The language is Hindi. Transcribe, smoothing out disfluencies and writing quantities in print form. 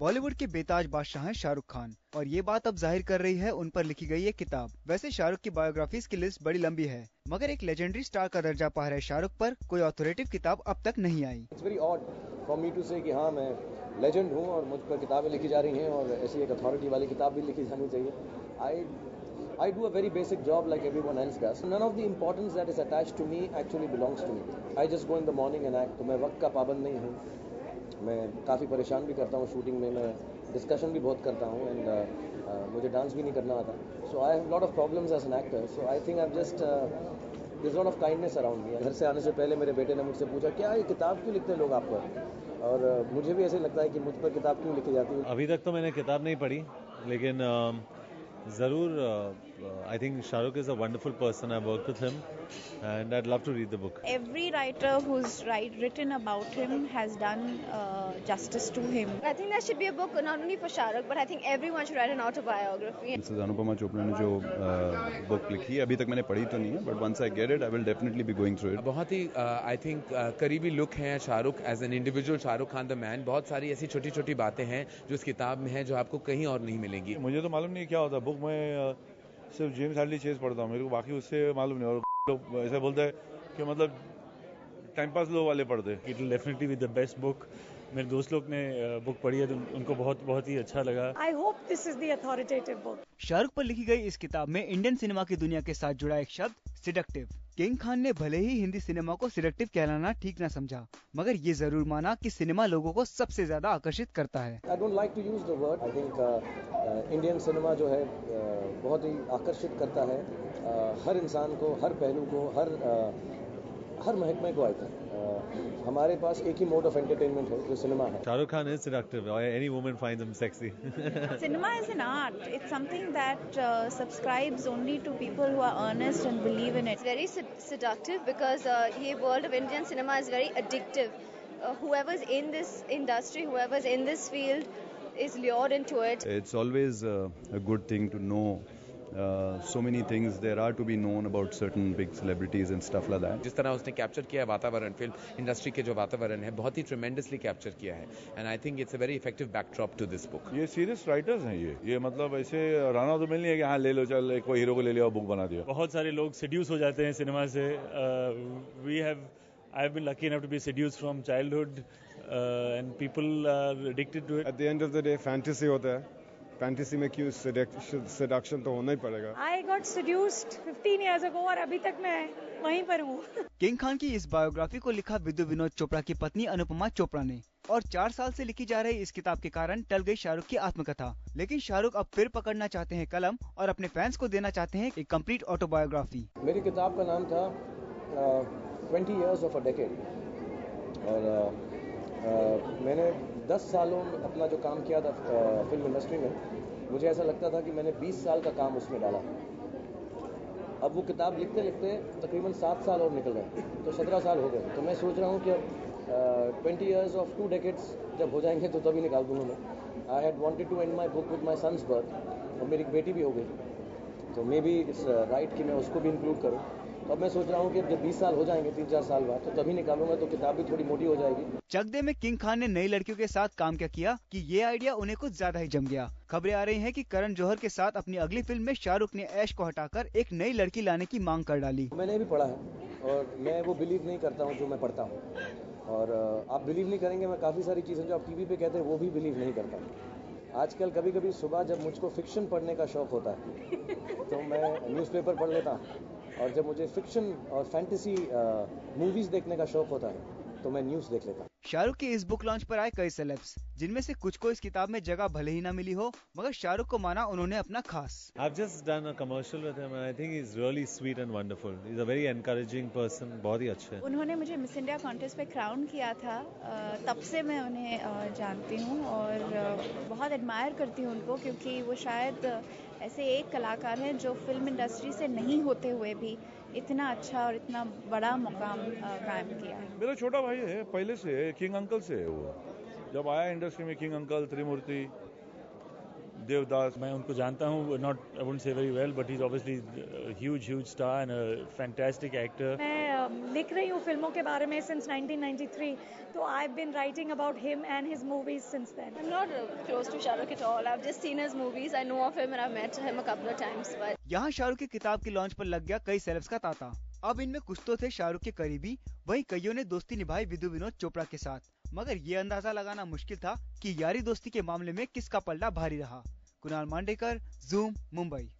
बॉलीवुड के बेताज बादशाह हैं शाहरुख खान और ये बात अब जाहिर कर रही है उन पर लिखी गई एक किताब। वैसे शाहरुख की बायोग्राफीज की लिस्ट बड़ी लंबी है, मगर एक लेजेंडरी स्टार का दर्जा पा रहे शाहरुख पर कोई ऑथोरेटिव किताब अब तक नहीं आई। It's very odd for me to say कि हाँ मैं लेजेंड हूँ और मुझ पर किताबें लिखी जा रही हैं और ऐसी एक अथॉरिटी वाली किताब भी लिखी जानी चाहिए। I do a very basic job like everyone else does. None of the importance that is attached to me actually belongs to me. I just go in the morning and act. तो मैं वक्त का पाबंद नहीं हूँ। मैं काफ़ी परेशान भी करता हूँ शूटिंग में, मैं डिस्कशन भी बहुत करता हूँ एंड मुझे डांस भी नहीं करना आता। So I have a lot of problems as an actor. So I think I've just there's a lot of kindness around me. घर से आने से पहले मेरे बेटे ने मुझसे पूछा क्या ये किताब क्यों लिखते हैं लोग आप पर, और मुझे भी ऐसे लगता है कि मुझ पर किताब क्यों लिखी जाती है। अभी तक तो मैंने किताब नहीं पढ़ी, लेकिन ज़रूर I think Shahrukh is a wonderful person. I've worked with him and I'd love to read the book. Every writer who's written about him has done justice to him. I think there should be a book not only for Shahrukh but I think everyone should write an autobiography. Mrs. Anupama Chopra ने जो book लिखी है अभी तक मैंने पढ़ी तो नहीं है, but once I get it I will definitely be going through it. बहुत ही I think करीबी लुक है Shahrukh as an individual, Shahrukh Khan the man. बहुत सारी ऐसी छोटी छोटी बातें हैं जो इस किताब में है जो आपको कहीं और नहीं मिलेंगी। मुझे तो मालूम नहीं क्या होता बुक में, सिर्फ जेम्स हार्डली चेज पढ़ता हूँ, मेरे को बाकी उससे मालूम नहीं। और लोग ऐसा बोलता है कि मतलब टाइम पास लोग वाले पढ़ते हैं। It will definitely be the best book. मेरे दोस्त लोग ने बुक पढ़ी है तो उनको बहुत ही अच्छा लगा। I hope this is the authoritative book. Shahrukh पर लिखी गई इस किताब में इंडियन सिनेमा की दुनिया के साथ जुड़ा एक शब्द सिडक्टिव। किंग खान ने भले ही हिंदी सिनेमा को सिडक्टिव कहलाना ठीक न समझा, मगर ये जरूर माना कि सिनेमा लोगों को सबसे ज्यादा आकर्षित करता है। I don't like to use the word. I think Indian cinema जो है बहुत ही आकर्षित करता है हर इंसान को, हर पहलू को, हर महकमे को। आई थिंक हमारे पास एक ही मोड ऑफ एंटरटेनमेंट है जो सिनेमा है। Shahrukh Khan is seductive. Any woman finds him sexy. Cinema is an art. It's something that subscribes only to people who are earnest and believe in it. It's very seductive because the world of Indian cinema is very addictive. Whoever's in this industry, whoever's in this field is lured into it. It's always a good thing to know so many things there are to be known about certain big celebrities and stuff like that. जिस तरह उसने कैप्चर किया वातावरण, फिल्म इंडस्ट्री के जो वातावरण है बहुत ही ट्रेमेंडसली कैप्चर किया है and I think it's a very effective backdrop to this book. ये सीरियस राइटर्स हैं ये मतलब ऐसे राना तो मिल नहीं है कि हाँ ले लो, चल कोई हीरो को ले लिया और बुक बना दिया। बहुत सारे लोग सेड्यूस हो जाते हैं सिनेमा से। I have been lucky enough to be seduced from childhood and people are addicted to it. At the end of the day fantasy होता है, फैंटेसी में क्यों सेडक्शन तो होना ही पड़ेगा। I got seduced 15 years ago और अभी तक मैं वहीं पर हूँ। किंग खान की इस बायोग्राफी को लिखा विदु विनोद चोपड़ा की पत्नी अनुपमा चोपड़ा ने, और 4 साल से लिखी जा रही इस किताब के कारण टल गई शाहरुख की आत्मकथा। लेकिन शाहरुख अब फिर पकड़ना चाहते हैं कलम और अपने फैंस को देना चाहते हैं एक कंप्लीट ऑटोबायोग्राफी। मेरी किताब का नाम था 20 years of a decade और मैंने 10 सालों में अपना जो काम किया था फिल्म इंडस्ट्री में, मुझे ऐसा लगता था कि मैंने 20 साल का काम उसमें डाला। अब वो किताब लिखते लिखते तकरीबन 7 साल और निकल गए, तो 17 साल हो गए। तो मैं सोच रहा हूँ कि अब 20 years of 2 decades जब हो जाएंगे तो तभी निकाल दूँगा मैं। I had wanted to end my book with my son's birth, और मेरी बेटी भी हो गई, तो मे बी इट्स राइट कि मैं उसको भी इंक्लूड करूँ। तो अब मैं सोच रहा हूँ कि जब 20 साल हो जाएंगे 3-4 साल बाद, तो तभी निकालूंगा, तो किताब भी थोड़ी मोटी हो जाएगी। चक दे में किंग खान ने नई लड़कियों के साथ काम क्या किया कि ये आइडिया उन्हें कुछ ज्यादा ही जम गया। खबरें आ रही हैं कि करण जौहर के साथ अपनी अगली फिल्म में शाहरुख ने ऐश को हटाकर एक नई लड़की लाने की मांग कर डाली। मैंने भी पढ़ा है और मैं वो बिलीव नहीं करता हूँ जो मैं पढ़ता हूँ, और आप बिलीव नहीं करेंगे, मैं काफ़ी सारी चीज़ें जो आप टीवी पे कहते हैं वो भी बिलीव नहीं करता हूँ। आजकल कभी कभी सुबह जब मुझको फिक्शन पढ़ने का शौक होता है तो मैं न्यूज़पेपर पढ़ लेता हूँ, और जब मुझे फिक्शन और फैंटेसी मूवीज देखने का शौक होता है तो मैं न्यूज़ देख लेता हूँ। शाहरुख के इस बुक लॉन्च पर आए कई सेलेब्स, जिनमें से कुछ को इस किताब में जगह भले ही ना मिली हो, मगर शाहरुख को माना उन्होंने अपना खास। I've just done a commercial with him and I think he's really sweet and wonderful. He's a very encouraging person. बहुत ही अच्छे। उन्होंने मुझे मिस इंडिया कॉन्टेस्ट पे क्राउन किया था, तब से मैं उन्हें जानती हूँ और बहुत एडमायर करती हूँ उनको, क्योंकि वो शायद ऐसे एक कलाकार हैं जो फिल्म इंडस्ट्री से नहीं होते हुए भी इतना अच्छा और इतना बड़ा मुकाम कायम किया है। मेरा छोटा भाई है, पहले से किंग अंकल से है वो। जब आया इंडस्ट्री में किंग अंकल, त्रिमूर्ति, देवदास। मैं उनको जानता हूँ, not I wouldn't say very well, but he is obviously huge star and a fantastic actor. मैं लिख रही हूँ फिल्मों के बारे में since 1993. तो I've been writing about him and his movies since then. I'm not close to Shahrukh at all. I've just seen his movies. I know of him and I've met him a couple of times. But यहाँ शाहरुख की किताब की लॉन्च पर लग गया कई सेलेब्स का तांता। अब इनमें कुछ तो थे शाहरुख के करीबी, वहीं कईयों ने दोस्ती निभाई विदु विनोद चोपड़ा के साथ। मगर ये अंदाजा लगाना मुश्किल था कि यारी दोस्ती के मामले में किसका पलड़ा भारी रहा। कुणाल मांडेकर, ज़ूम, मुंबई।